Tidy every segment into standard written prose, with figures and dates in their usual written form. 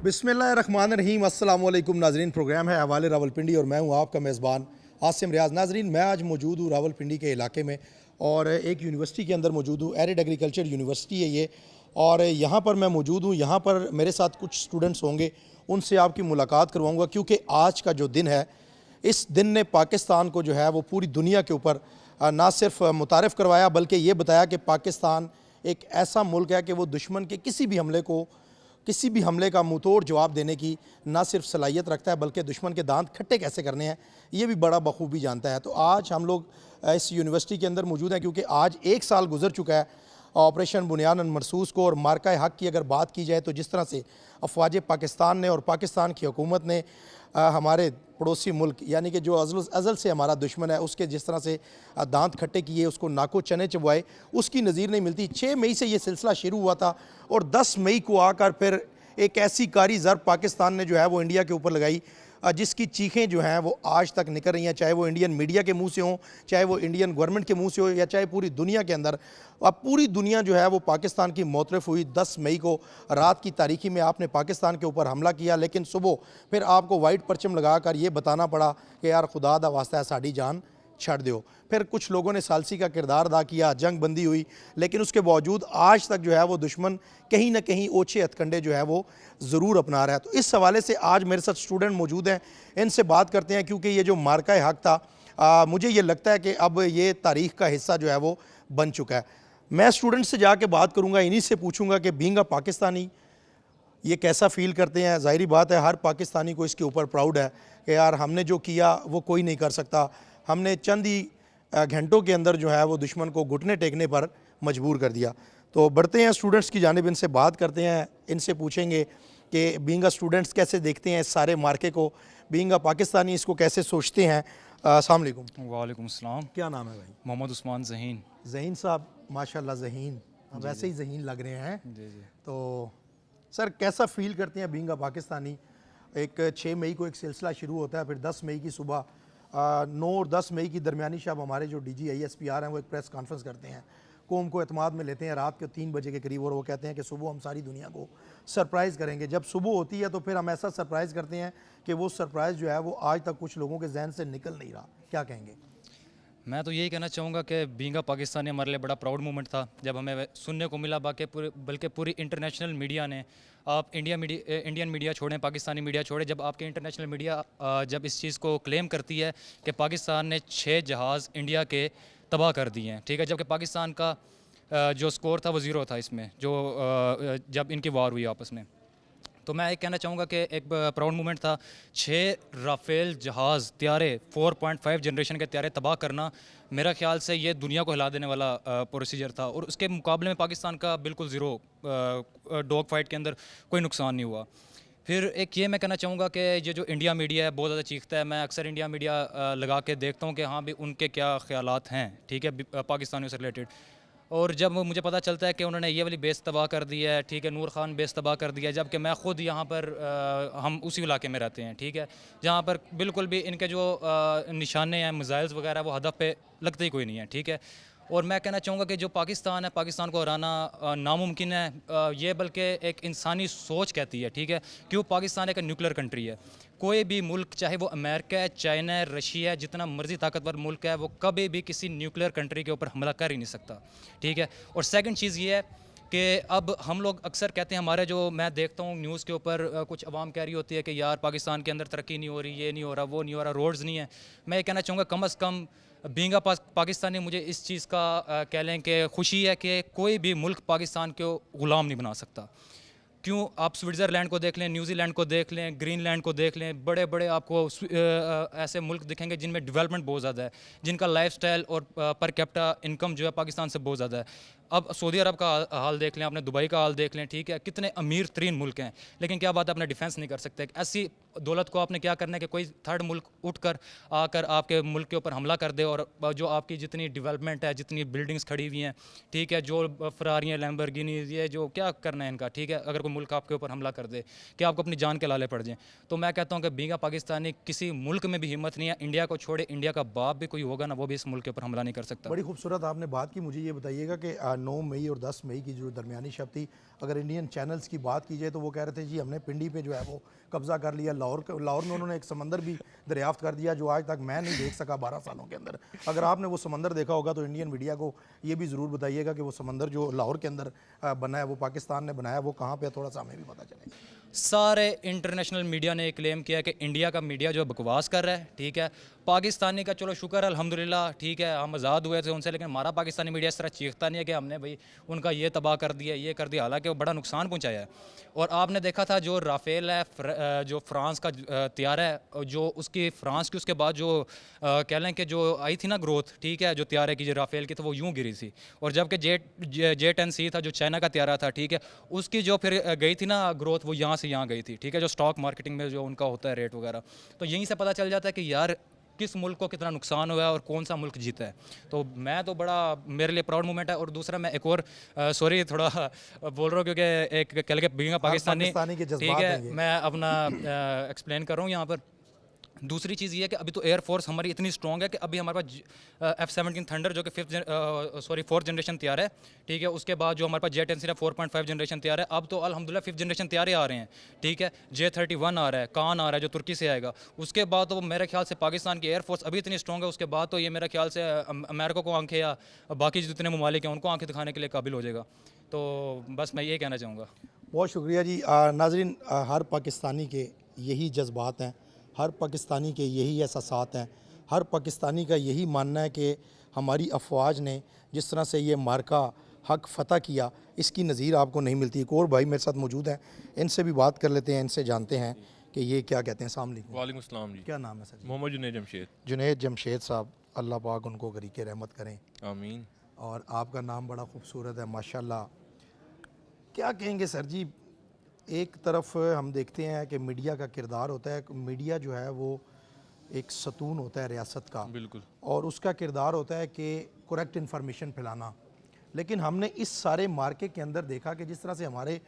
बिस्मिल्लाहिर्रहमानिर्रहीम अस्सलाम वालेकुम नाजरीन। प्रोग्राम है हवाले रावलपिंडी और मैं हूँ आपका मेज़बान आसिम रियाज। नाजरीन, मैं आज मौजूद हूँ रावलपिंडी के इलाके में और एक यूनिवर्सिटी के अंदर मौजूद हूँ। एरिड एग्रीकल्चर यूनिवर्सिटी है ये, और यहाँ पर मैं मौजूद हूँ। यहाँ पर मेरे साथ कुछ स्टूडेंट्स होंगे, उनसे आपकी मुलाकात करवाऊँगा, क्योंकि आज का जो दिन है, इस दिन ने पाकिस्तान को जो है वो पूरी दुनिया के ऊपर ना सिर्फ मुतारिफ़ करवाया, बल्कि ये बताया कि पाकिस्तान एक ऐसा मुल्क है कि वो दुश्मन के किसी भी हमले का मुंह तोड़ जवाब देने की ना सिर्फ सलाहियत रखता है, बल्कि दुश्मन के दांत खट्टे कैसे करने हैं ये भी बड़ा बखूबी जानता है। तो आज हम लोग इस यूनिवर्सिटी के अंदर मौजूद हैं, क्योंकि आज 1 साल गुजर चुका है ऑपरेशन बुनियान मरसूस को। और मार्का हक़ की अगर बात की जाए तो जिस तरह से अफवाज पाकिस्तान ने और पाकिस्तान की हुकूमत ने हमारे पड़ोसी मुल्क यानी कि जो अज़ल से हमारा दुश्मन है उसके जिस तरह से दांत खट्टे किए, उसको नाको चने चबवाए, उसकी नज़ीर नहीं मिलती। 6 मई से ये सिलसिला शुरू हुआ था और 10 मई को आकर फिर एक ऐसी कारी ज़रब पाकिस्तान ने जो है वो इंडिया के ऊपर लगाई, जिसकी चीखें जो हैं वो आज तक निकल रही हैं, चाहे वो इंडियन मीडिया के मुंह से हो, चाहे वो इंडियन गवर्नमेंट के मुंह से हो, या चाहे पूरी दुनिया के अंदर। अब पूरी दुनिया जो है वो पाकिस्तान की मोतरफ़ हुई। 10 मई को रात की तारीकी में आपने पाकिस्तान के ऊपर हमला किया, लेकिन सुबह फिर आपको वाइट परचम लगा कर ये बताना पड़ा कि यार खुदा दा वास्ता है साड़ी जान छड़ दो। फिर कुछ लोगों ने सालसी का किरदार अदा किया, जंग बंदी हुई, लेकिन उसके बावजूद आज तक जो है वो दुश्मन कहीं ना कहीं ओछे हथकंडे जो है वो ज़रूर अपना रहा है। तो इस हवाले से आज मेरे साथ स्टूडेंट मौजूद हैं, इनसे बात करते हैं, क्योंकि ये जो मार्का हक़ था, मुझे ये लगता है कि अब ये तारीख़ का हिस्सा जो है वो बन चुका है। मैं स्टूडेंट से जाके बात करूँगा, इन्हीं से पूछूँगा कि बीइंग अ पाकिस्तानी ये कैसा फ़ील करते हैं। ज़ाहिरी बात है हर पाकिस्तानी को इसके ऊपर प्राउड है कि यार हमने जो किया वो कोई नहीं कर सकता, हमने चंद ही घंटों के अंदर जो है वो दुश्मन को घुटने टेकने पर मजबूर कर दिया। तो बढ़ते हैं स्टूडेंट्स की जानिब, इनसे बात करते हैं, इनसे पूछेंगे कि बीइंग अ स्टूडेंट्स कैसे देखते हैं इस सारे मार्के को, बीइंग अ पाकिस्तानी इसको कैसे सोचते हैं। अस्सलाम वालेकुम। वालेकुम सलाम। क्या नाम है भाई? मोहम्मद उस्मान ज़हीन। ज़हीन साहब, माशाल्लाह ज़हीन, वैसे ही ज़हीन लग रहे हैं। जी जी। तो सर कैसा फ़ील करते हैं बीइंग अ पाकिस्तानी? एक 6 मई को एक सिलसिला शुरू होता है, फिर 10 मई की सुबह 9 और 10 मई की दरमियानी शब हमारे जो DG ISPR हैं वो एक प्रेस कॉन्फ्रेंस करते हैं, कौम को एतमाद में लेते हैं रात के 3 बजे के करीब, और वो कहते हैं कि सुबह हम सारी दुनिया को सरप्राइज़ करेंगे। जब सुबह होती है तो फिर हम ऐसा सरप्राइज़ करते हैं कि वो सरप्राइज़ जो है वो आज तक कुछ लोगों के जहन से निकल नहीं रहा। क्या कहेंगे? मैं तो यही कहना चाहूँगा कि बीइंग अ पाकिस्तानी हमारे लिए बड़ा प्राउड मोमेंट था जब हमें सुनने को मिला, बल्कि पूरी इंटरनेशनल मीडिया ने, आप इंडियन मीडिया छोड़ें, पाकिस्तानी मीडिया छोड़ें, जब आपके इंटरनेशनल मीडिया जब इस चीज़ को क्लेम करती है कि पाकिस्तान ने 6 जहाज़ इंडिया के तबाह कर दिए हैं, ठीक है, जबकि पाकिस्तान का जो स्कोर था वो 0 था इसमें, जो जब इनकी वार हुई आपस में। तो मैं एक कहना चाहूँगा कि एक प्राउड मोमेंट था। 6 राफेल जहाज़ त्यारे 4.5 जनरेशन के त्यारे तबाह करना, मेरा ख्याल से ये दुनिया को हिला देने वाला प्रोसीजर था, और उसके मुकाबले में पाकिस्तान का बिल्कुल ज़ीरो डॉग फाइट के अंदर कोई नुकसान नहीं हुआ। फिर एक ये मैं कहना चाहूँगा कि ये जो इंडिया मीडिया है बहुत ज़्यादा चीखता है। मैं अक्सर इंडिया मीडिया लगा के देखता हूँ कि हाँ भी उनके क्या ख्यालात हैं, ठीक है, पाकिस्तानियों से रिलेटेड। और जब मुझे पता चलता है कि उन्होंने ये वाली बेस तबाह कर दी है, ठीक है, नूर ख़ान बेस तबाह कर दिया, जबकि मैं ख़ुद यहाँ पर हम उसी इलाके में रहते हैं, ठीक है, जहाँ पर बिल्कुल भी इनके जो निशाने हैं, मिज़ाइल्स वगैरह, वो हदफ पे लगते ही कोई नहीं है, ठीक है। और मैं कहना चाहूँगा कि जो पाकिस्तान है, पाकिस्तान को हराना नामुमकिन है, ये बल्कि एक इंसानी सोच कहती है, ठीक है, क्यों पाकिस्तान एक न्यूक्लियर कंट्री है। कोई भी मुल्क, चाहे वो अमेरिका है, चाइना है, रशिया है, जितना मर्जी ताकतवर मुल्क है, वो कभी भी किसी न्यूक्लियर कंट्री के ऊपर हमला कर ही नहीं सकता, ठीक है। और सेकंड चीज़ ये है कि अब हम लोग अक्सर कहते हैं, हमारे जो मैं देखता हूँ न्यूज़ के ऊपर कुछ अवाम कह रही होती है कि यार पाकिस्तान के अंदर तरक्की नहीं हो रही, ये नहीं हो रहा, वो नहीं हो रहा, रोड्स नहीं है। मैं ये कहना चाहूँगा कम अज़ कम बीइंग अ पाकिस्तानी मुझे इस चीज़ का कह लें कि खुशी है कि कोई भी मुल्क पाकिस्तान को ग़ुलाम नहीं बना सकता। क्यों, आप स्विट्ज़रलैंड को देख लें, न्यूजीलैंड को देख लें, ग्रीनलैंड को देख लें, बड़े बड़े आपको ऐसे मुल्क दिखेंगे जिनमें डेवलपमेंट बहुत ज़्यादा है, जिनका लाइफस्टाइल और पर कैपिटा इनकम जो है पाकिस्तान से बहुत ज़्यादा है। अब सऊदी अरब का हाल देख लें, आपने दुबई का हाल देख लें, ठीक है, कितने अमीर तरीन मुल्क हैं, लेकिन क्या बात है, अपना डिफेंस नहीं कर सकते। ऐसी दौलत को आपने क्या करना है कि कोई थर्ड मुल्क उठकर आकर आपके मुल्क के ऊपर हमला कर दे, और जो आपकी जितनी डेवलपमेंट है, जितनी बिल्डिंग्स खड़ी हुई हैं, ठीक है, जो फरारियाँ, लैम्बोर्गिनी, ये जो क्या करना है इनका, ठीक है, अगर कोई मुल्क आपके ऊपर हमला कर दे कि आपको अपनी जान के लाले पड़ जाएँ। तो मैं कहता हूँ कि बीइंग अ पाकिस्तानी किसी मुल्क में भी हिम्मत नहीं है, इंडिया को छोड़े, इंडिया का बाप भी कोई होगा ना, वो भी इस मुल्क के ऊपर हमला नहीं कर सकता। बड़ी खूबसूरत आपने बात की। मुझे ये बताइएगा कि 9 मई और 10 मई की जो दरमियानी शब थी, अगर इंडियन चैनल्स की बात की जाए तो वो कह रहे थे जी हमने पिंडी पे जो है वो कब्ज़ा कर लिया। लाहौर में उन्होंने एक समंदर भी दरियाफ्त कर दिया जो आज तक मैं नहीं देख सका 12 सालों के अंदर। अगर आपने वो समंदर देखा होगा तो इंडियन मीडिया को ये भी ज़रूर बताइएगा कि वो समंदर जो लाहौर के अंदर बना है वो पाकिस्तान ने बनाया, वो कहाँ पे, थोड़ा सा हमें भी पता चले। सारे इंटरनेशनल मीडिया ने क्लेम किया कि इंडिया का मीडिया जो बकवास कर रहा है, ठीक है। पाकिस्तानी का चलो शुक्र है अल्हम्दुलिल्लाह, ठीक है, हम आज़ाद हुए थे उनसे, लेकिन हमारा पाकिस्तानी मीडिया इस तरह चीखता नहीं है कि हमने भाई उनका ये तबाह कर दिया, ये कर दिया, हालांकि वो बड़ा नुकसान पहुंचाया है। और आपने देखा था जो राफेल है, जो फ्रांस का तैयारा है, जो उसकी फ्रांस की उसके बाद जो कह लें कि जो आई थी ना ग्रोथ, ठीक है, जो तैयारे की जो राफेल की, तो वो यूँ गिरी थी। और जबकि J-10C था जो चाइना का तैयारा था, ठीक है, उसकी जो फिर गई थी ना ग्रोथ, वो यहाँ से यहाँ गई थी, ठीक है, जो स्टॉक मार्केटिंग में जो उनका होता है रेट वगैरह। तो यहीं से पता चल जाता है कि यार किस मुल्क को कितना नुकसान हुआ है और कौन सा मुल्क जीता है। तो मैं तो बड़ा, मेरे लिए प्राउड मोमेंट है। और दूसरा मैं एक और सॉरी थोड़ा बोल रहा हूँ क्योंकि एक कह के बीइंग पाकिस्तानी, के ठीक जज्बात है, हैं ये। मैं अपना एक्सप्लेन कर रहा हूँ यहाँ पर। दूसरी चीज़ ये है कि अभी तो एयरफोर्स हमारी इतनी स्ट्रॉन्ग है कि अभी हमारे पास F-17 थंडर जो कि फोर्थ जनरेशन तैयार है, ठीक है। उसके बाद जो हमारे पास J-10C 4.5 जनरेशन तैयार है। अब तो अल्हम्दुलिल्लाह 5th जनरेशन तैयार आ रहे हैं, ठीक है। J-31 आ रहा है, कान आ रहा है जो तुर्की से आएगा। उसके बाद तो मेरे ख्याल से पाकिस्तान की एयरफोर्स अभी इतनी स्ट्रॉन्ग है, उसके बाद तो ये मेरे ख्याल से अमेरिका को आंखें या बाकी जितने ममालिक हैं उनको आंखें दिखाने के लिए काबिल हो जाएगा। तो बस मैं ये कहना चाहूँगा। बहुत शुक्रिया जी। नाजरीन, हर पाकिस्तानी के यही जज्बात हैं, हर पाकिस्तानी के यही एहसासात हैं, हर पाकिस्तानी का यही मानना है कि हमारी अफवाज ने जिस तरह से ये मार्का हक फ़तह किया, इसकी नज़ीर आपको नहीं मिलती। एक और भाई मेरे साथ मौजूद हैं, इनसे भी बात कर लेते हैं, इनसे जानते हैं कि ये क्या कहते हैं। अस्सलाम वालेकुम। वालेकुम अस्सलाम जी। क्या नाम है सर? मोहम्मद जुनैद जमशेद। जुनैद जमशेद साहब, अल्लाह पाक उनको गरीक रहमत करें। आमीन। और आपका नाम बड़ा खूबसूरत है माशाल्लाह। क्या कहेंगे सर जी, एक तरफ हम देखते हैं कि मीडिया का किरदार होता है, मीडिया जो है वो एक सतून होता है रियासत का, बिल्कुल। और उसका किरदार होता है कि करेक्ट इन्फॉर्मेशन फैलाना। लेकिन हमने इस सारे मार्के के अंदर देखा कि जिस तरह से हमारे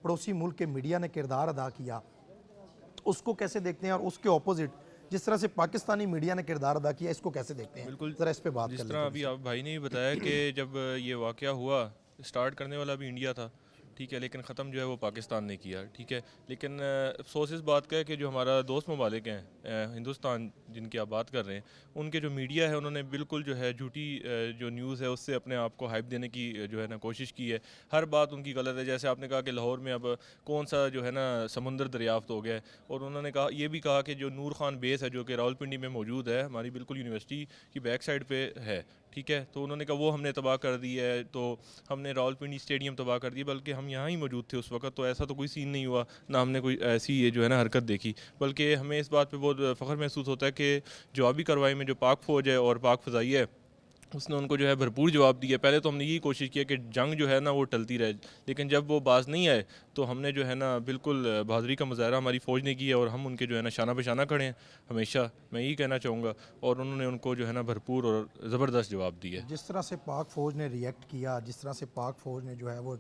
पड़ोसी मुल्क के मीडिया ने किरदार अदा किया, उसको कैसे देखते हैं, और उसके ऑपोजिट जिस तरह से पाकिस्तानी मीडिया ने किरदार अदा किया, इसको कैसे देखते हैं? बिल्कुल। ज़रा इस पे बात जिस कर तरह लेते अभी हैं। आप भाई ने भी बताया कि जब ये वाक़या हुआ, स्टार्ट करने वाला भी इंडिया था, ठीक है, लेकिन ख़त्म जो है वो पाकिस्तान ने किया, ठीक है। लेकिन अफसोस इस बात का है कि जो हमारा दोस्त ममालिक हैं, हिंदुस्तान जिनकी आप बात कर रहे हैं, उनके जो मीडिया है उन्होंने बिल्कुल जो है झूठी जो न्यूज़ है उससे अपने आप को हाइप देने की जो है ना कोशिश की है। हर बात उनकी गलत है। जैसे आपने कहा कि लाहौर में अब कौन सा जो है ना समुंदर दरियाफ्त हो गया है, और उन्होंने कहा, ये भी कहा कि जो नूर खान बेस है जो कि रावलपिंडी में मौजूद है, हमारी बिल्कुल यूनिवर्सिटी की बैक साइड पे है, ठीक है। तो उन्होंने कहा वो हमने तबाह कर दी है, तो हमने रावलपिंडी स्टेडियम तबाह कर दिया, बल्कि हम यहाँ ही मौजूद थे उस वक्त, तो ऐसा तो कोई सीन नहीं हुआ, ना हमने कोई ऐसी ये जो है ना हरकत देखी। बल्कि हमें इस बात पे बहुत फ़ख्र महसूस होता है कि जवाबी कार्रवाई में जो पाक फ़ौज है और पाक फ़ज़ाइया है, उसने उनको जो है भरपूर जवाब दिया। पहले तो हमने यही कोशिश किया कि जंग जो है ना वो टलती रहे, लेकिन जब वो बाज नहीं आए तो हमने जो है ना बिल्कुल बहादुरी का मुजाहरा हमारी फ़ौज ने किया, और हम उनके जो है ना शाना बशाना खड़े हैं हमेशा, मैं यही कहना चाहूँगा। और उन्होंने उनको जो है ना भरपूर और ज़बरदस्त जवाब दिया। जिस तरह से पाक फ़ौज ने रिएक्ट किया, जिस तरह से पाक फ़ौज ने जो है वो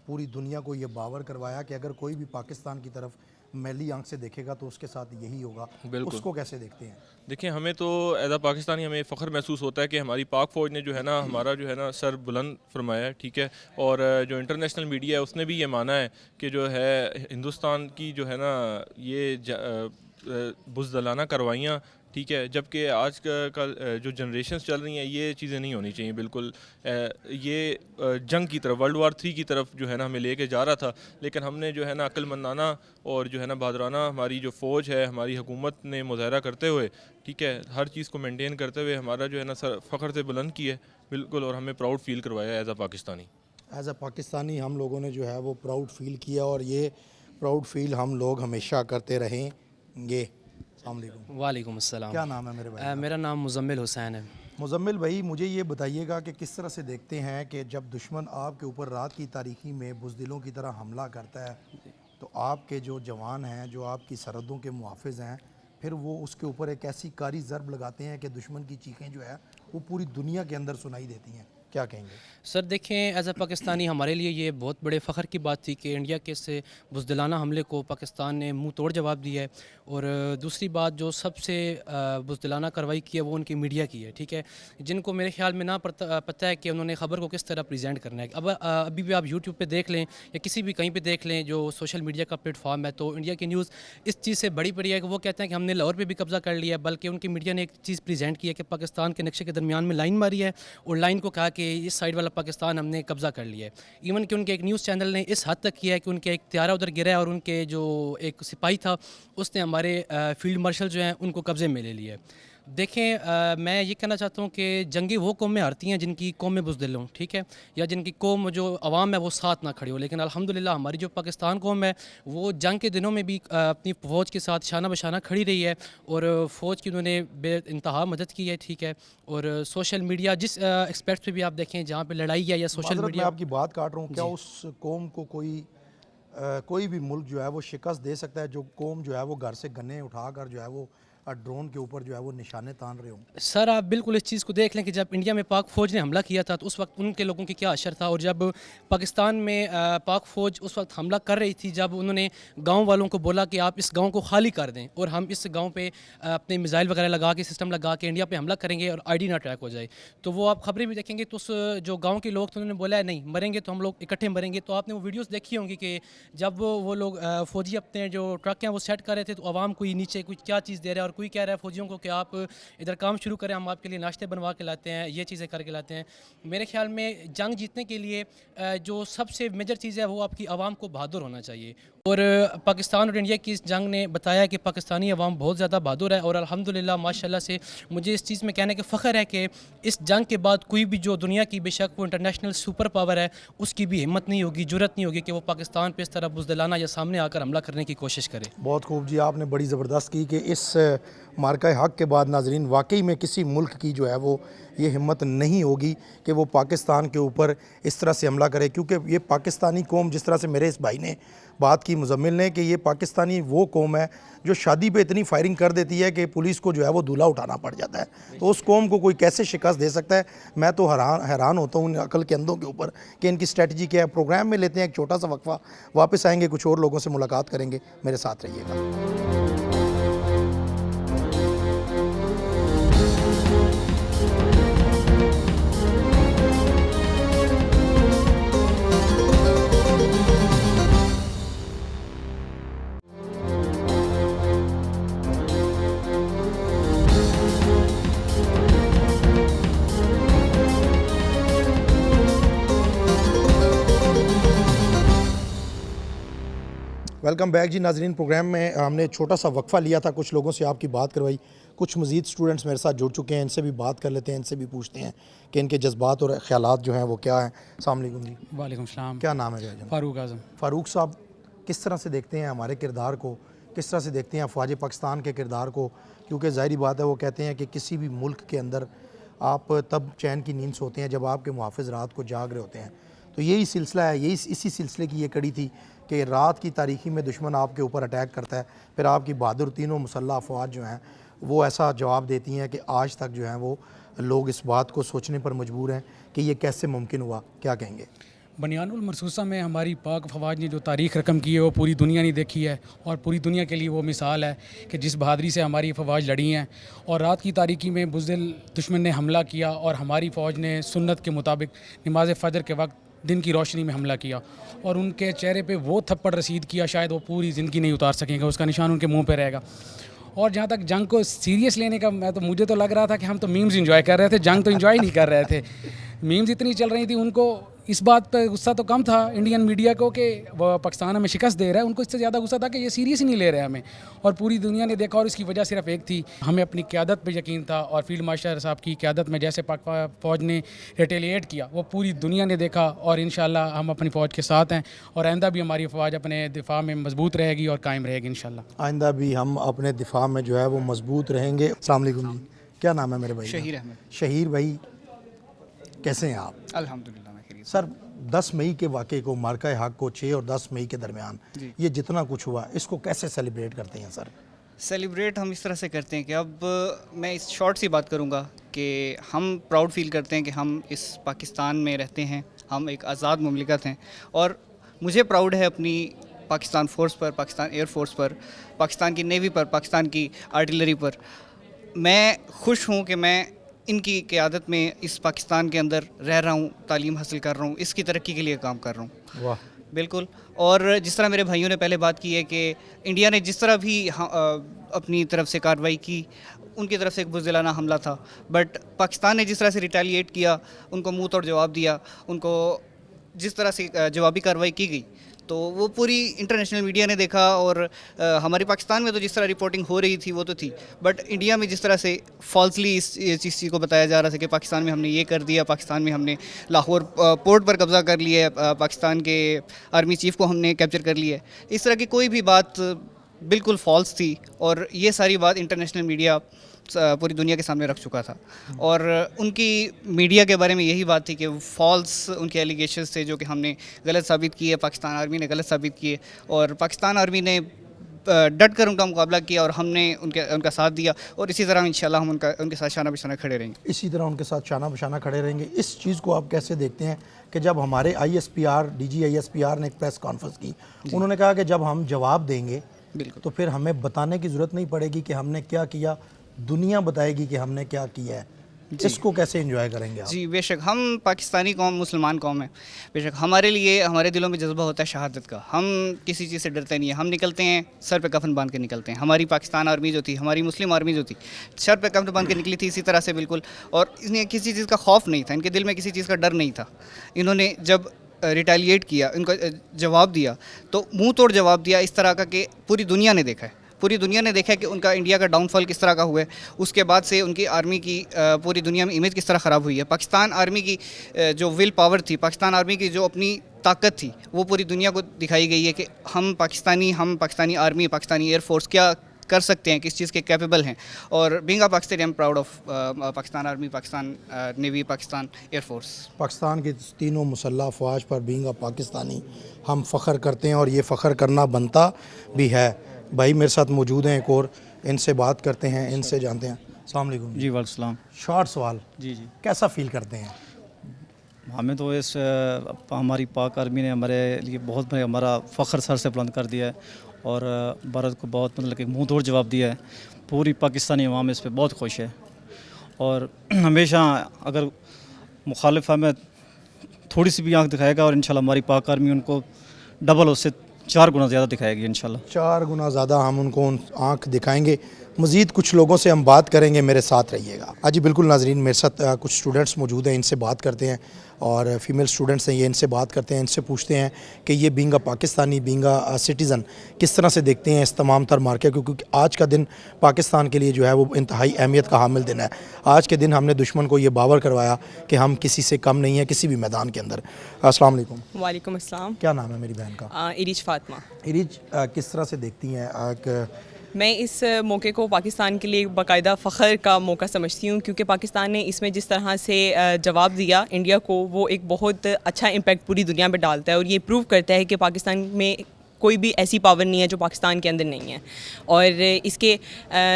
पूरी दुनिया को ये बावर करवाया कि अगर कोई भी पाकिस्तान की तरफ मैली आंख से देखेगा तो उसके साथ यही होगा, बिल्कुल। उसको कैसे देखते हैं? देखिए, हमें तो एज़ अ पाकिस्तानी हमें फ़ख्र महसूस होता है कि हमारी पाक फ़ौज ने जो है ना हमारा जो है ना सर बुलंद फरमाया है, ठीक है। और जो इंटरनेशनल मीडिया है उसने भी ये माना है कि जो है हिंदुस्तान की जो है ना ये बुज़दिलाना कार्रवाइयाँ, ठीक है, जबकि आज का जो जनरेशन्स चल रही हैं ये चीज़ें नहीं होनी चाहिए बिल्कुल। ये जंग की तरफ, वर्ल्ड वार 3 की तरफ जो है ना हमें लेके जा रहा था, लेकिन हमने जो है ना अक्लमंदाना और जो है ना बहादुराना हमारी जो फ़ौज है, हमारी हुकूमत ने मुजाहरा करते हुए, ठीक है, हर चीज़ को मेंटेन करते हुए हमारा जो है ना सर फ़ख्र से बुलंद किया बिल्कुल, और हमें प्राउड फील करवाया as a Pakistani. As a Pakistani हम लोगों ने जो है वो प्राउड फील किया, और ये प्राउड फील हम लोग हमेशा करते रहेंगे। अस्सलाम वालेकुम। वालेकुम अस्सलाम। क्या नाम है मेरे भाई? मेरा नाम मुज़म्मिल हुसैन है। मुज़म्मिल भाई, मुझे ये बताइएगा कि किस तरह से देखते हैं कि जब दुश्मन आपके ऊपर रात की तारीकी में बुज़दिलों की तरह हमला करता है, तो आपके जो जवान हैं, जो आपकी सरहदों के मुहाफ़िज़ हैं, फिर वो उसके ऊपर एक ऐसी कारी ज़रब लगाते हैं कि दुश्मन की चीखें जो है वो पूरी दुनिया के अंदर सुनाई देती हैं। क्या कहेंगे? सर देखें, एज अ पाकिस्तानी हमारे लिए ये बहुत बड़े फ़ख्र की बात थी कि इंडिया के से बुज़दिलाना हमले को पाकिस्तान ने मुंह तोड़ जवाब दिया है। और दूसरी बात जो सबसे बुज़दिलाना कार्रवाई की है वो उनकी मीडिया की है, ठीक है, जिनको मेरे ख्याल में ना पता है कि उन्होंने ख़बर को किस तरह प्रेजेंट करना है। अब अभी भी आप यूट्यूब पे देख लें या किसी भी कहीं पे देख लें जो सोशल मीडिया का प्लेटफॉर्म है, तो इंडिया की न्यूज़ इस चीज़ से बड़ी है कि वो कहते हैं कि हमने लाहौर पे भी कब्ज़ा कर लिया है, बल्कि उनकी मीडिया ने एक चीज़ प्रेजेंट की है कि पाकिस्तान के नक्शे के दरमियान में लाइन मारी है और लाइन को कहा कि इस साइड वाला पाकिस्तान हमने कब्ज़ा कर लिया है। इवन कि उनके एक न्यूज़ चैनल ने इस हद तक किया है कि उनके एक त्यारा उधर गिरा है और उनके जो एक सिपाही था उसने हमारे फील्ड मार्शल जो हैं उनको कब्ज़े में ले लिया है। देखें, मैं ये कहना चाहता हूँ कि जंगी वो कौमें हारती हैं जिनकी कौमें बुज़दिल हों, ठीक है, या जिनकी कौम जो अवाम है वो साथ ना खड़ी हो। लेकिन अल्हम्दुलिल्लाह हमारी जो पाकिस्तान कौम है वो जंग के दिनों में भी अपनी फ़ौज के साथ शाना बशाना खड़ी रही है और फ़ौज की उन्होंने बेइंतहा मदद की है, ठीक है। और सोशल मीडिया जिस एक्सपेक्ट पे भी आप देखें जहाँ पे लड़ाई है या सोशल माज़रत, मीडिया। मैं आपकी बात काट रहा हूँ, क्या उस कौम को कोई भी मुल्क जो है वो शिकस्त दे सकता है, जो कौम जो है वो घर से गन्ने उठाकर जो है वो ड्रोन के ऊपर जो है वो निशाने तान रहे हों? सर आप बिल्कुल इस चीज़ को देख लें कि जब इंडिया में पाक फ़ौज ने हमला किया था तो उस वक्त उनके लोगों की क्या असर था, और जब पाकिस्तान में पाक फ़ौज उस वक्त हमला कर रही थी, जब उन्होंने गांव वालों को बोला कि आप इस गांव को खाली कर दें और हम इस गांव पे अपने मिसाइल वगैरह लगा के सिस्टम लगा के इंडिया पे हमला करेंगे और आईडी ना ट्रैक हो जाए, तो वो आप खबरें भी देखेंगे तो उस जो गाँव के लोग थे उन्होंने बोला है नहीं मरेंगे तो हम लोग इकट्ठे मरेंगे। तो आपने वो वीडियोज़ देखी होंगी कि जब वो लोग फ़ौजी अपने जो ट्रक हैं वो सेट कर रहे थे तो आवाम कोई नीचे कुछ क्या चीज़ दे रहा है और कोई कह रहा है फ़ौजियों कि आप इधर काम शुरू करें, हम आपके लिए नाश्ते बनवा के लाते हैं, ये चीज़ें करके लाते हैं। मेरे ख्याल में जंग जीतने के लिए जो सबसे मेजर चीज़ है वो आपकी आवाम को बहादुर होना चाहिए। और पाकिस्तान और इंडिया की इस जंग ने बताया कि पाकिस्तानी अवाम बहुत ज़्यादा बहादुर है और अल्हम्दुलिल्लाह माशाल्लाह से मुझे इस चीज़ में कहने का फ़ख्र है कि इस जंग के बाद कोई भी जो दुनिया की बेशक वो इंटरनेशनल सुपर पावर है उसकी भी हिम्मत नहीं होगी, जुर्रत नहीं होगी कि वो पाकिस्तान पे इस तरह बुज़दिलाना या सामने आकर हमला करने की कोशिश करे। बहुत खूब जी, आपने बड़ी ज़बरदस्त की कि इस मार्का हक़ के बाद नाज़रीन वाकई में किसी मुल्क की जो है वो ये हिम्मत नहीं होगी कि वो पाकिस्तान के ऊपर इस तरह से हमला करे, क्योंकि ये पाकिस्तानी कौम, जिस तरह से मेरे इस भाई ने बात की मुज़म्मिल ने, कि ये पाकिस्तानी वो कौम है जो शादी पे इतनी फायरिंग कर देती है कि पुलिस को जो है वो दूल्हा उठाना पड़ जाता है। तो उस कौम को कोई कैसे शिकस्त दे सकता है? मैं तो हैरान होता हूँ इन अकल के अंधों के ऊपर कि इनकी स्ट्रेटजी क्या है। प्रोग्राम में लेते हैं एक छोटा सा वक्फा, वापस आएंगे, कुछ और लोगों से मुलाकात करेंगे, मेरे साथ रहिएगा। वेलकम बैक जी नाजरीन। प्रोग्राम में हमने छोटा सा वक्फ़ा लिया था, कुछ लोगों से आपकी बात करवाई, कुछ मज़ीद स्टूडेंट्स मेरे साथ जुड़ चुके हैं, इनसे भी बात कर लेते हैं, इनसे भी पूछते हैं कि इनके जज्बात और ख़यालात जो हैं वो क्या हैं। अस्सलाम वालेकुम जी। वालेकुम सलाम। क्या नाम है भाईजान? फ़ारूक आज़म। फ़ारूक साहब, किस तरह से देखते हैं हमारे किरदार को, किस तरह से देखते हैं अफवाज पाकिस्तान के किरदार को? क्योंकि ज़ाहिरी बात है, वो कहते हैं कि किसी भी मुल्क के अंदर आप तब चैन की नींद सोते हैं जब आपके मुहाफ़िज़ रात को जाग रहे होते हैं। तो यही सिलसिला है, यही इसी सिलसिले की ये कड़ी थी कि रात की तारीकी में दुश्मन आपके ऊपर अटैक करता है, फिर आपकी बहादुर तीनों मुसल्लह अफवाज जो हैं वो ऐसा जवाब देती हैं कि आज तक जो है वो लोग इस बात को सोचने पर मजबूर हैं कि ये कैसे मुमकिन हुआ। क्या कहेंगे? बनियानुल मरसूसा में हमारी पाक फ़वाज ने जो तारीख़ रकम की है वो पूरी दुनिया ने देखी है और पूरी दुनिया के लिए वो मिसाल है कि जिस बहादरी से हमारी फ़वाज लड़ी हैं। और रात की तारीकी में बुज़दिल दुश्मन ने हमला किया और हमारी फ़ौज ने सुन्नत के मुताबिक नमाज फ़जर के वक्त दिन की रोशनी में हमला किया और उनके चेहरे पे वो थप्पड़ रसीद किया शायद वो पूरी ज़िंदगी नहीं उतार सकेंगे, उसका निशान उनके मुंह पे रहेगा। और जहाँ तक जंग को सीरियस लेने का, मुझे तो लग रहा था कि हम तो मीम्स एंजॉय कर रहे थे, जंग तो एंजॉय नहीं कर रहे थे। मीम्स इतनी चल रही थी, उनको इस बात पर गुस्सा तो कम था इंडियन मीडिया को कि वह पाकिस्तान हमें शिकस्त दे रहा है, उनको इससे ज़्यादा गुस्सा था कि ये सीरियस ही नहीं ले रहे हमें। और पूरी दुनिया ने देखा और इसकी वजह सिर्फ एक थी, हमें अपनी क़यादत पे यकीन था और फील्ड मार्शल साहब की क़यादत में जैसे पाक फ़ौज ने रिटेलिएट किया वो पूरी दुनिया ने देखा। और इंशाल्लाह हम अपनी फ़ौज के साथ हैं और आइंदा भी हमारी फ़ौज अपने दिफा में मजबूत रहेगी और कायम रहेगी इंशाल्लाह। आइंदा भी हम अपने दिफा में जो है वो मजबूत रहेंगे। अस्सलाम वालेकुम जी। क्या नाम है मेरे भाई? शहीर अहमद। शहीर भाई, कैसे हैं आप? अल्हम्दुलिल्लाह मैं खैरियत। सर, 10 मई के वाक़े को, मार्का हक़ को 6 और 10 मई के दरमियान ये जितना कुछ हुआ, इसको कैसे सेलिब्रेट करते हैं सर? सेलिब्रेट हम इस तरह से करते हैं कि अब मैं इस शॉर्ट सी बात करूंगा कि हम प्राउड फील करते हैं कि हम इस पाकिस्तान में रहते हैं, हम एक आज़ाद मुमलिकत हैं और मुझे प्राउड है अपनी पाकिस्तान फ़ोर्स पर, पाकिस्तान एयर फोर्स पर, पाकिस्तान की नेवी पर, पाकिस्तान की आर्टिलरी पर। मैं खुश हूँ कि मैं इनकी क़यादत में इस पाकिस्तान के अंदर रह रहा हूँ, तालीम हासिल कर रहा हूँ, इसकी तरक्की के लिए काम कर रहा हूँ। वाह, बिल्कुल। और जिस तरह मेरे भाइयों ने पहले बात की है कि इंडिया ने जिस तरह भी अपनी तरफ से कार्रवाई की, उनकी तरफ से एक बुज़दिलाना हमला था, बट पाकिस्तान ने जिस तरह से रिटेलिएट किया, उनको मुंह तोड़ जवाब दिया, उनको जिस तरह से जवाबी कार्रवाई की गई, तो वो पूरी इंटरनेशनल मीडिया ने देखा। और हमारे पाकिस्तान में तो जिस तरह रिपोर्टिंग हो रही थी वो तो थी, बट इंडिया में जिस तरह से फॉल्सली इस चीज़ को बताया जा रहा था कि पाकिस्तान में हमने ये कर दिया, पाकिस्तान में हमने लाहौर पोर्ट पर कब्ज़ा कर लिया है, पाकिस्तान के आर्मी चीफ़ को हमने कैप्चर कर लिया है, इस तरह की कोई भी बात बिल्कुल फॉल्स थी। और ये सारी बात इंटरनेशनल मीडिया पूरी दुनिया के सामने रख चुका था और उनकी मीडिया के बारे में यही बात थी कि फॉल्स उनके एलिगेशंस थे जो कि हमने गलत साबित किए, पाकिस्तान आर्मी ने गलत साबित किए और पाकिस्तान आर्मी ने डट कर उनका मुकाबला किया और हमने उनका साथ दिया और इसी तरह इंशाल्लाह हम उनके साथ शाना बिशाना खड़े रहेंगे। इसी तरह उनके साथ शाना बशाना खड़े रहेंगे। इस चीज़ को आप कैसे देखते हैं कि जब हमारे ISPR DG ISPR ने एक प्रेस कॉन्फ्रेंस की, उन्होंने कहा कि जब हम जवाब देंगे तो फिर हमें बताने की ज़रूरत नहीं पड़ेगी कि हमने क्या किया, दुनिया बताएगी कि हमने क्या किया है। इसको कैसे एंजॉय करेंगे आप? जी बेशक, हम पाकिस्तानी कौम मुसलमान कौम है, बेशक हमारे लिए हमारे दिलों में जज्बा होता है शहादत का, हम किसी चीज़ से डरते नहीं हैं, हम निकलते हैं सर पे कफन बांध के निकलते हैं। हमारी पाकिस्तान आर्मी जो थी, हमारी मुस्लिम आर्मी जो थी, सर पे कफन बांध के निकली थी इसी तरह से बिल्कुल, और इन्हें किसी चीज़ का खौफ नहीं था, इनके दिल में किसी चीज़ का डर नहीं था। इन्होंने जब रिटेलिएट किया, इनका जवाब दिया तो मुंह तोड़ जवाब दिया इस तरह का कि पूरी दुनिया ने देखा है, पूरी दुनिया ने देखा है कि उनका इंडिया का डाउनफॉल किस तरह का हुआ है। उसके बाद से उनकी आर्मी की पूरी दुनिया में इमेज किस तरह ख़राब हुई है। पाकिस्तान आर्मी की जो विल पावर थी, पाकिस्तान आर्मी की जो अपनी ताकत थी, वो पूरी दुनिया को दिखाई गई है कि हम पाकिस्तानी आर्मी, पाकिस्तानी एयरफोर्स क्या कर सकते हैं, किस चीज़ के कैपेबल हैं। और being a Pakistani I am proud of Pakistan army, Pakistan navy, Pakistan air force. Pakistan की तीनों मुसल्लह अफवाज पर बीइंग अ पाकिस्तानी हम फ़ख्र करते हैं और ये फ़ख्र करना बनता भी है। भाई मेरे साथ मौजूद हैं एक और, इनसे बात करते हैं, इनसे जानते हैं। अस्सलाम वालेकुम जी वालेकुम। शॉर्ट सवाल, जी जी, कैसा फ़ील करते हैं? हमें तो इस हमारी पाक आर्मी ने हमारे लिए बहुत बड़ा हमारा फ़ख्र सर से बुलंद कर दिया है और भारत को बहुत मतलब कि मुंह तोड़ जवाब दिया है। पूरी पाकिस्तानी अवाम इस पर बहुत खुश है और हमेशा अगर मुखालिफ हमें थोड़ी सी भी आँख दिखाएगा और इंशाल्लाह हमारी पाक आर्मी उनको डबल उससे 4 गुना ज़्यादा दिखाएगी इंशाल्लाह। 4 गुना ज़्यादा हम उनको आँख दिखाएंगे। मज़ीद कुछ लोगों से हम बात करेंगे, मेरे साथ रहिएगा। जी बिल्कुल नाजरीन, मेरे साथ कुछ स्टूडेंट्स मौजूद हैं, इनसे बात करते हैं और फीमेल स्टूडेंट्स हैं ये, इनसे बात करते हैं, इनसे पूछते हैं कि ये being a Pakistani, being a citizen किस तरह से देखते हैं इस तमाम तर मार्के को, क्योंकि आज का दिन पाकिस्तान के लिए जो है वो इंतहाई अहमियत का हामिल दिन है। आज के दिन हमने दुश्मन को ये बावर करवाया कि हम किसी से कम नहीं हैं किसी भी मैदान के अंदर। अस्सलाम वालेकुम। वालेकुम अस्सलाम। क्या नाम है मेरी बहन का? इरिज फातिमा। इरिज, किस तरह से देखती हैं मैं इस मौके को पाकिस्तान के लिए बाकायदा फ़ख्र का मौका समझती हूँ, क्योंकि पाकिस्तान ने इसमें जिस तरह से जवाब दिया इंडिया को, वो एक बहुत अच्छा इम्पैक्ट पूरी दुनिया में डालता है और ये प्रूव करता है कि पाकिस्तान में कोई भी ऐसी पावर नहीं है जो पाकिस्तान के अंदर नहीं है। और इसके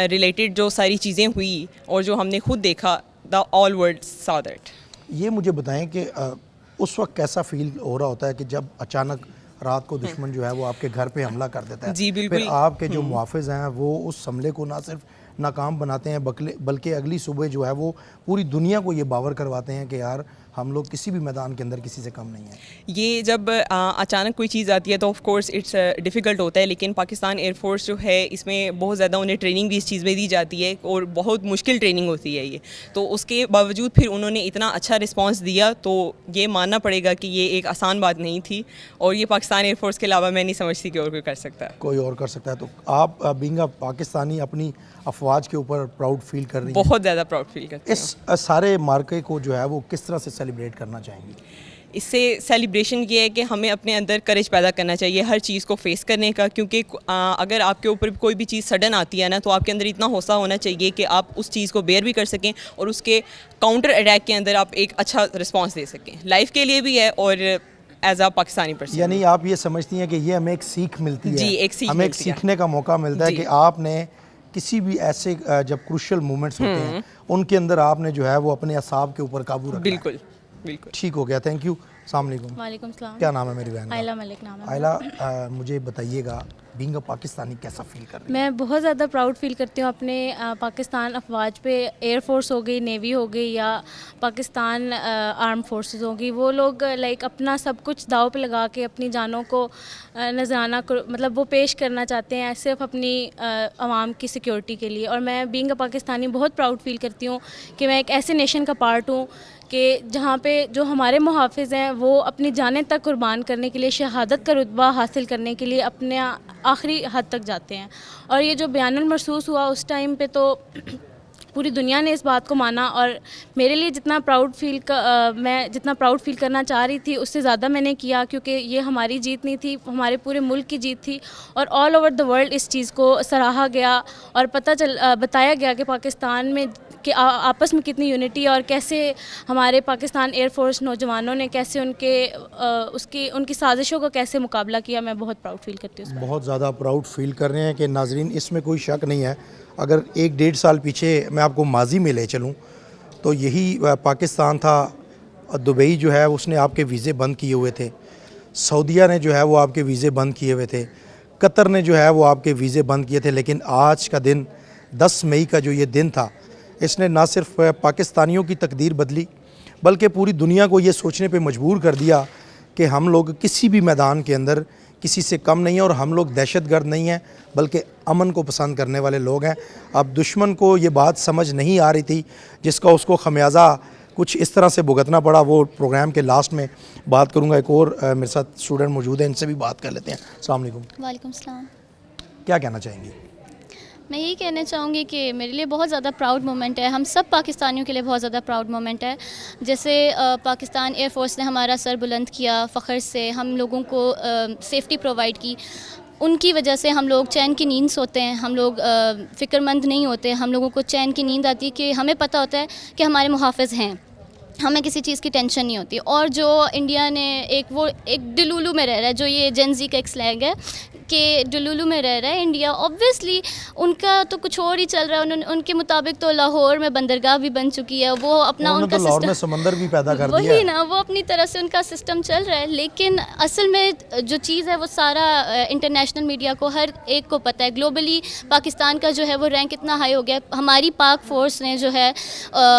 रिलेटेड जो सारी चीज़ें हुई और जो हमने खुद देखा, the all world saw that. ये मुझे बताएं कि उस वक्त कैसा फील हो रहा होता है कि जब अचानक रात को दुश्मन जो है वो आपके घर पे हमला कर देता है? जी बिल्कुल। फिर आपके जो मुहाफ़िज़ हैं वो उस हमले को ना सिर्फ नाकाम बनाते हैं बल्कि अगली सुबह जो है वो पूरी दुनिया को ये बावर करवाते हैं कि यार हम लोग किसी भी मैदान के अंदर किसी से कम नहीं है। ये जब अचानक कोई चीज़ आती है तो ऑफ कोर्स इट्स डिफ़िकल्ट होता है, लेकिन पाकिस्तान एयरफोर्स जो है इसमें बहुत ज़्यादा उन्हें ट्रेनिंग भी इस चीज़ में दी जाती है और बहुत मुश्किल ट्रेनिंग होती है ये, तो उसके बावजूद फिर उन्होंने इतना अच्छा रिस्पांस दिया, तो ये मानना पड़ेगा कि ये एक आसान बात नहीं थी और ये पाकिस्तान एयरफोर्स के अलावा मैं नहीं समझती कि और कोई कर सकता है। कोई और कर सकता है। तो आप बीइंग अ पाकिस्तानी अपनी अफवाज के ऊपर प्राउड फील कर रही हैं? बहुत ज़्यादा प्राउड फील करती हूँ। इस सारे मार्के को जो है वो किस तरह से सेलिब्रेट करना चाहेंगी? इससे सेलिब्रेशन ये है कि हमें अपने अंदर करेज पैदा करना चाहिए हर चीज़ को फेस करने का, क्योंकि अगर आपके ऊपर कोई भी चीज़ सडन आती है ना, तो आपके अंदर इतना हौसला होना चाहिए कि आप उस चीज़ को बेयर भी कर सकें और उसके काउंटर अटैक के अंदर आप एक अच्छा रिस्पॉन्स दे सकें, लाइफ के लिए भी है और एज अ पाकिस्तानी पर्सन। यानी आप ये समझती हैं कि ये हमें एक सीख मिलती है? जी, एक सीख हमें एक मिलती है। सीखने का मौका मिलता है जी। कि आपने किसी भी ऐसे जब क्रूशल मोमेंट्स होते हैं उनके अंदर आपने जो है वो अपने असाब के ऊपर काबू रखा है। बिल्कुल बिल्कुल। ठीक हो गया, थैंक यू। अस्सलाम वालेकुम। वालेकुम सलाम। क्या नाम है मेरी बहन का? आयला मलिक नाम है। आयला, मुझे बताइएगा बीइंग अ पाकिस्तानी कैसा फील कर रही है? मैं बहुत ज़्यादा प्राउड फील करती हूँ अपने पाकिस्तान अफवाज पे। एयर फोर्स हो गई, नेवी हो गई या पाकिस्तान आर्म फोर्सेस होगी, वो लोग लाइक अपना सब कुछ दाव पे लगा के अपनी जानों को नजराना मतलब वो पेश करना चाहते हैं सिर्फ अपनी आवाम की सिक्योरिटी के लिए। और मैं बीइंग अ पाकिस्तानी बहुत प्राउड फील करती हूँ कि मैं एक ऐसे नेशन का पार्ट हूँ कि जहाँ पे जो हमारे मुहाफ़िज़ हैं वो अपनी जानें तक कुर्बान करने के लिए, शहादत का रुतबा हासिल करने के लिए अपने आखिरी हद तक जाते हैं। और ये जो बयानुल महसूस हुआ उस टाइम पे तो पूरी दुनिया ने इस बात को माना। और मेरे लिए जितना मैं जितना प्राउड फील करना चाह रही थी उससे ज़्यादा मैंने किया, क्योंकि ये हमारी जीत नहीं थी, हमारे पूरे मुल्क की जीत थी। और ऑल ओवर द वर्ल्ड इस चीज़ को सराहा गया और बताया गया कि पाकिस्तान में कि आपस में कितनी यूनिटी है और कैसे हमारे पाकिस्तान एयरफोर्स नौजवानों ने कैसे उनकी साजिशों का कैसे मुकाबला किया। मैं बहुत प्राउड फील करती हूँ। बहुत ज़्यादा प्राउड फील कर रहे हैं कि नाजरीन, इसमें कोई शक नहीं है। अगर 1-1.5 साल पीछे मैं आपको माजी में ले चलूँ तो यही पाकिस्तान था। दुबई जो है उसने आपके वीज़े बंद किए हुए थे, सऊदीया ने जो है वो आपके वीज़े बंद किए हुए थे, कतर ने जो है वो आपके वीज़े बंद किए थे। लेकिन आज का दिन 10 मई का जो ये दिन था, इसने ना सिर्फ पाकिस्तानियों की तकदीर बदली बल्कि पूरी दुनिया को ये सोचने पे मजबूर कर दिया कि हम लोग किसी भी मैदान के अंदर किसी से कम नहीं है और हम लोग दहशतगर्द नहीं हैं बल्कि अमन को पसंद करने वाले लोग हैं। अब दुश्मन को ये बात समझ नहीं आ रही थी जिसका उसको खमियाजा कुछ इस तरह से भुगतना पड़ा, वो प्रोग्राम के लास्ट में बात करूँगा। एक और मेरे साथ स्टूडेंट मौजूद हैं, इनसे भी बात कर लेते हैं। अस्सलाम वालेकुम। वालेकुम सलाम। क्या कहना चाहेंगी? मैं यही कहना चाहूँगी कि मेरे लिए बहुत ज़्यादा प्राउड मोमेंट है, हम सब पाकिस्तानियों के लिए बहुत ज़्यादा प्राउड मोमेंट है। जैसे पाकिस्तान एयरफोर्स ने हमारा सर बुलंद किया फ़ख्र से, हम लोगों को सेफ्टी प्रोवाइड की। उनकी वजह से हम लोग चैन की नींद सोते हैं, हम लोग फ़िक्रमंद नहीं होते, हम लोगों को चैन की नींद आती है कि हमें पता होता है कि हमारे मुहाफ़िज़ हैं, हमें किसी चीज़ की टेंशन नहीं होती। और जो इंडिया ने एक डिलुलू में रह रहा है, जो ये जेनजी का एक स्लैंग है कि डिलुलू में रह रहा है इंडिया, ऑब्वियसली उनका तो कुछ और ही चल रहा है। उनके मुताबिक तो लाहौर में बंदरगाह भी बन चुकी है, वो अपना उनका तो लाहौर में समंदर भी पैदा कर दिया वही ना, वो अपनी तरह से उनका सिस्टम चल रहा है। लेकिन असल में जो चीज़ है वो सारा इंटरनेशनल मीडिया को, हर एक को पता है। ग्लोबली पाकिस्तान का जो है वो रैंक इतना हाई हो गया। हमारी पाक फोर्स ने जो है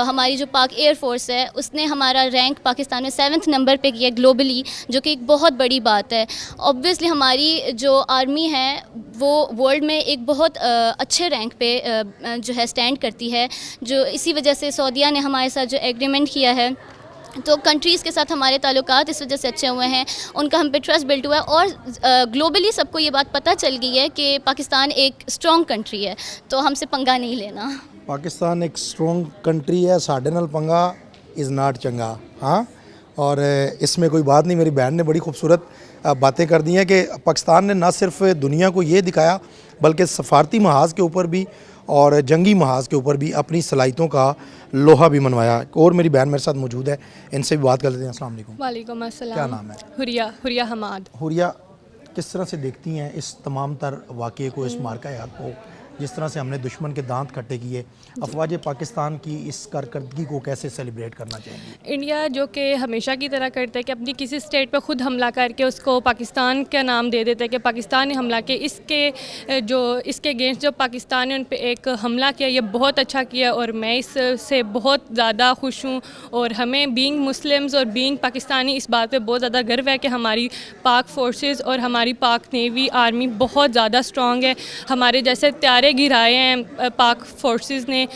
हमारी जो पाक एयर फोर्स है उसने हमारा रैंक पाकिस्तान में 7वें नंबर पे किया ग्लोबली, जो कि एक बहुत बड़ी बात है। ऑब्वियसली हमारी जो आर्मी है वो वर्ल्ड में एक बहुत अच्छे रैंक पे जो है स्टैंड करती है, जो इसी वजह से सऊदीया ने हमारे साथ जो एग्रीमेंट किया है, तो कंट्रीज़ के साथ हमारे ताल्लुकात इस वजह से अच्छे हुए हैं, उनका हम पे ट्रस्ट बिल्ड हुआ है। और ग्लोबली सबको ये बात पता चल गई है कि पाकिस्तान एक स्ट्रॉन्ग कंट्री है, तो हमसे पंगा नहीं लेना। पाकिस्तान एक स्ट्रॉन्ग कंट्री है, साढ़े नाल पंगा इज़ नॉट चंगा। हाँ, और इसमें कोई बात नहीं। मेरी बहन ने बड़ी खूबसूरत बातें कर दी हैं कि पाकिस्तान ने ना सिर्फ दुनिया को ये दिखाया बल्कि सफारती महाज के ऊपर भी और जंगी महाज के ऊपर भी अपनी सलाहियतों का लोहा भी मनवाया। और मेरी बहन मेरे साथ मौजूद है, इनसे भी बात कर लेते हैं। अस्सलाम वालेकुम। वालेकुम अस्सलाम। क्या नाम है? हुरिया हमाद। हुरिया, किस तरह से देखती हैं इस तमाम तर वाक़े को, इस मार्का याद को, जिस तरह से हमने दुश्मन के दांत खट्टे किए, अफवाज पाकिस्तान की इस कारकर्दगी को कैसे सेलिब्रेट करना चाहेंगे? इंडिया जो कि हमेशा की तरह करता है कि अपनी किसी स्टेट पे खुद हमला करके उसको पाकिस्तान का नाम दे देता है कि पाकिस्तान ने हमला किया। इसके अगेंस्ट जो पाकिस्तान ने उन पे एक हमला किया, ये बहुत अच्छा किया और मैं इससे बहुत ज़्यादा खुश हूँ। और हमें बीइंग मुस्लिम्स और बीइंग पाकिस्तानी इस बात पे बहुत ज़्यादा गर्व है कि हमारी पाक फोर्सेस और हमारी पाक नेवी आर्मी बहुत ज़्यादा स्ट्रॉन्ग है। हमारे जैसे त्यारे गिराए हैं पाक फोर्सेस ने,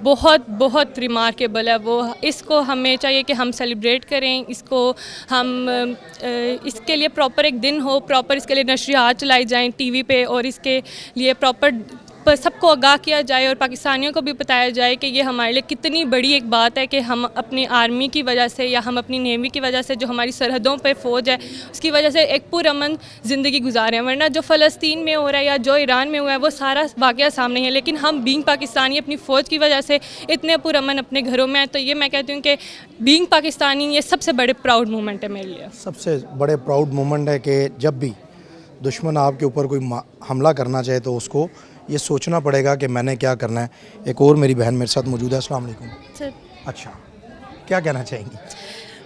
बहुत रिमार्केबल है वो। इसको हमें चाहिए कि हम सेलिब्रेट करें, इसको हम इसके लिए प्रॉपर एक दिन हो, प्रॉपर इसके लिए नशरियात चलाई जाएं टीवी पे और इसके लिए प्रॉपर सबको आगाह किया जाए और पाकिस्तानियों को भी बताया जाए कि ये हमारे लिए कितनी बड़ी एक बात है कि हम अपनी आर्मी की वजह से या हम अपनी नेवी की वजह से, जो हमारी सरहदों पे फ़ौज है उसकी वजह से एक पुरअमन ज़िंदगी गुजारे हैं। वरना जो फ़लस्तीन में हो रहा है या जो ईरान में हुआ है वो सारा वाक़या सामने है, लेकिन हम बीइंग पाकिस्तानी अपनी फ़ौज की वजह से इतने पुरअमन अपने घरों में हैं। तो ये मैं कहती हूँ कि बीइंग पाकिस्तानी ये सबसे बड़े प्राउड मोमेंट है मेरे लिए। सबसे बड़े प्राउड मोमेंट है कि जब भी दुश्मन आपके ऊपर कोई हमला करना चाहे तो उसको ये सोचना पड़ेगा कि मैंने क्या करना है। एक और मेरी बहन मेरे साथ मौजूद है। अस्सलाम वालेकुम। सर अच्छा, क्या कहना चाहेंगी?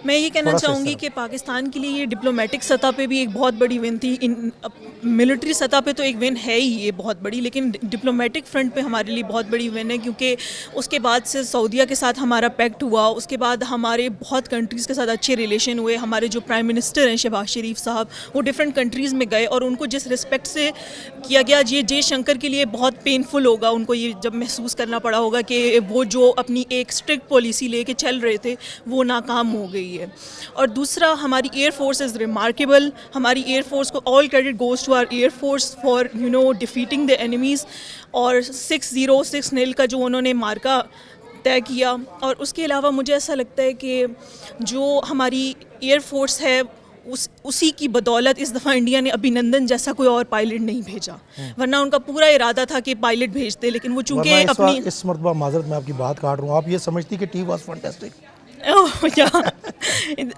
मैं ये कहना थोड़ा सा इस चाहूँगी तरफ। कि पाकिस्तान के लिए ये डिप्लोमेटिक सतह पे भी एक बहुत बड़ी विन थी। इन मिलिट्री सतह पे तो एक विन है ही ये बहुत बड़ी, लेकिन डिप्लोमेटिक फ्रंट पे हमारे लिए बहुत बड़ी विन है, क्योंकि उसके बाद से सऊदीया के साथ हमारा पैक्ट हुआ, उसके बाद हमारे बहुत कंट्रीज़ के साथ अच्छे रिलेशन हुए। हमारे जो प्राइम मिनिस्टर हैं शहबाज शरीफ साहब, वो डिफरेंट कंट्रीज़ में गए और उनको जिस रिस्पेक्ट से किया गया, ये जयशंकर के लिए बहुत पेनफुल होगा उनको ये जब महसूस करना पड़ा होगा कि वो जो अपनी एक स्ट्रिक्ट पॉलिसी लेके चल रहे थे वो नाकाम हो गई है। और दूसरा, हमारी एयर फोर्स इज़ रिमार्केबल। हमारी एयर फोर्स को all credit goes to our air force for defeating the enemies. और 6-0 का जो उन्होंने मार्का तय किया। और उसके अलावा मुझे ऐसा लगता है कि जो हमारी एयर फोर्स है उसी की बदौलत इस दफ़ा इंडिया ने अभिनंदन जैसा कोई और पायलट नहीं भेजा, वरना उनका पूरा इरादा था कि पायलट भेजते, लेकिन वो चूँकि वरना अपनी इस मरतबा माजरत मैं आपकी बात काट रहा हूँ, आप ये समझती कि tea was fantastic?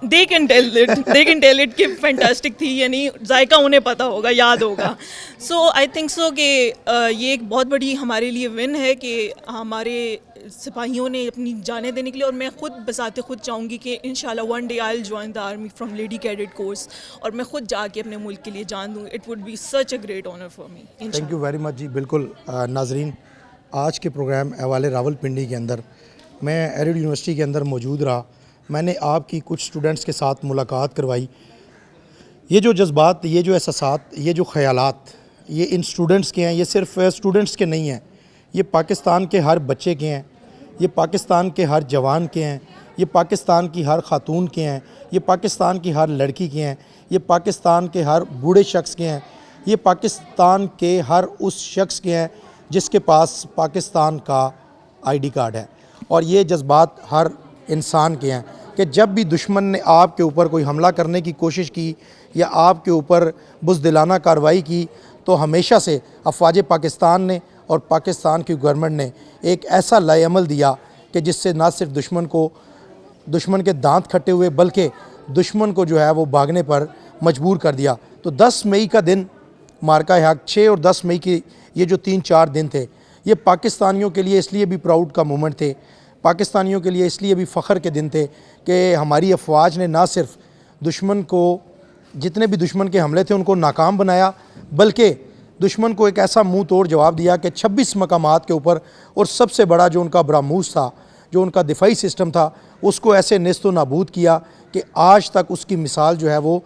They can tell it कि फैंटास्टिक थी, यानी जायका उन्हें पता होगा, याद होगा। सो आई थिंक सो कि ये एक बहुत बड़ी हमारे लिए विन है कि हमारे सिपाहियों ने अपनी जानें देने के लिए। और मैं खुद बसाते खुद चाहूँगी कि इंशाल्लाह one day I will join the army from lady cadet course, और मैं खुद जाके अपने मुल्क के लिए जान दूँ। It would be such a great honour for me. Thank you very much जी। बिल्कुल नाजरीन, आज के प्रोग्राम हवाले रावलपिंडी के अंदर मैं एरिड यूनिवर्सिटी के अंदर मौजूद रहा। मैंने आपकी कुछ स्टूडेंट्स के साथ मुलाकात करवाई। ये जो जज्बात, ये जो एहसासात, ये जो ख़यालात, ये इन स्टूडेंट्स के हैं। ये सिर्फ स्टूडेंट्स के नहीं हैं, ये पाकिस्तान के हर बच्चे के हैं, ये पाकिस्तान के हर जवान के हैं, ये पाकिस्तान की हर खातून के हैं, ये पाकिस्तान की हर लड़की के हैं, ये पाकिस्तान के हर बूढ़े शख्स के हैं, ये पाकिस्तान के हर उस शख्स के हैं जिसके पास पाकिस्तान का आईडी कार्ड है। और ये जज्बात हर इंसान के हैं कि जब भी दुश्मन ने आपके ऊपर कोई हमला करने की कोशिश की या आपके ऊपर बुज़दिलाना कार्रवाई की, तो हमेशा से अफवाज पाकिस्तान ने और पाकिस्तान की गवर्नमेंट ने एक ऐसा लाएअमल दिया कि जिससे ना सिर्फ दुश्मन के दांत खट्टे हुए, बल्कि दुश्मन को जो है वो भागने पर मजबूर कर दिया। तो 10 मई का दिन मार्का हक, 6 और 10 मई की ये जो 3-4 दिन थे, ये पाकिस्तानियों के लिए इसलिए भी प्राउड का मोमेंट थे, पाकिस्तानियों के लिए इसलिए भी फ़ख्र के दिन थे कि हमारी अफवाज ने ना सिर्फ दुश्मन को, जितने भी दुश्मन के हमले थे उनको नाकाम बनाया, बल्कि दुश्मन को एक ऐसा मुंह तोड़ जवाब दिया कि 26 मकामात के ऊपर, और सबसे बड़ा जो उनका ब्रह्मोस था, जो उनका दिफाई सिस्टम था, उसको ऐसे नेस्तो नाबूद किया कि आज तक उसकी मिसाल जो है वो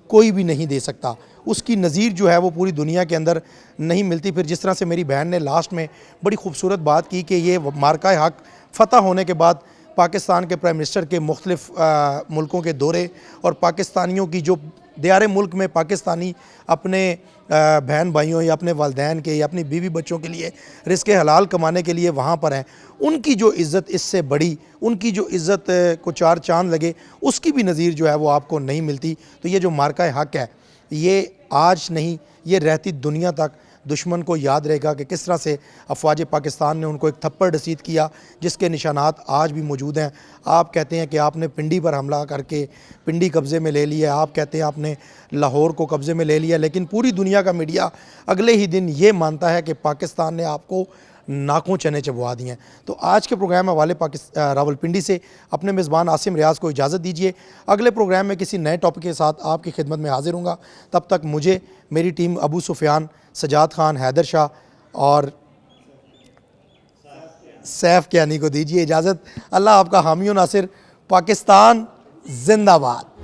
कोई भी नहीं दे सकता। उसकी नज़ीर जो है वो पूरी दुनिया के अंदर नहीं मिलती। फिर जिस तरह से मेरी बहन ने लास्ट में बड़ी खूबसूरत बात की कि ये मार्का हक फ़तह होने के बाद पाकिस्तान के प्राइम मिनिस्टर के मुख्तलिफ़ मुल्कों के दौरे, और पाकिस्तानियों की जो दियारे मुल्क में पाकिस्तानी अपने बहन भाइयों या अपने वालदैन के या अपनी बीवी बच्चों के लिए रिज़्क़ हलाल कमाने के लिए वहाँ पर हैं, उनकी जो इज़्ज़त इससे बड़ी, उनकी जो इज़्ज़त को 4 चांद लगे, उसकी भी नज़ीर जो है वो आपको नहीं मिलती। तो ये जो मार्का हक है, ये आज नहीं, ये रहती दुनिया तक दुश्मन को याद रहेगा कि किस तरह से अफवाज पाकिस्तान ने उनको एक थप्पड़ रसीद किया, जिसके निशानात आज भी मौजूद हैं। आप कहते हैं कि आपने पिंडी पर हमला करके पिंडी कब्ज़े में ले लिया, आप कहते हैं आपने लाहौर को कब्ज़े में ले लिया, लेकिन पूरी दुनिया का मीडिया अगले ही दिन ये मानता है कि पाकिस्तान ने आपको नाकों चने चबवा दिए हैं। तो आज के प्रोग्राम हवाले रावलपिंडी से अपने मेज़बान आसिम रियाज़ को इजाज़त दीजिए। अगले प्रोग्राम में किसी नए टॉपिक के साथ आपकी खिदमत में हाजिर हूँगा। तब तक मुझे, मेरी टीम अबू सुफियान, सजाद खान, हैदर शाह और सैफ कियानी को दीजिए इजाज़त। अल्लाह आपका हामी व नासिर। पाकिस्तान जिंदाबाद।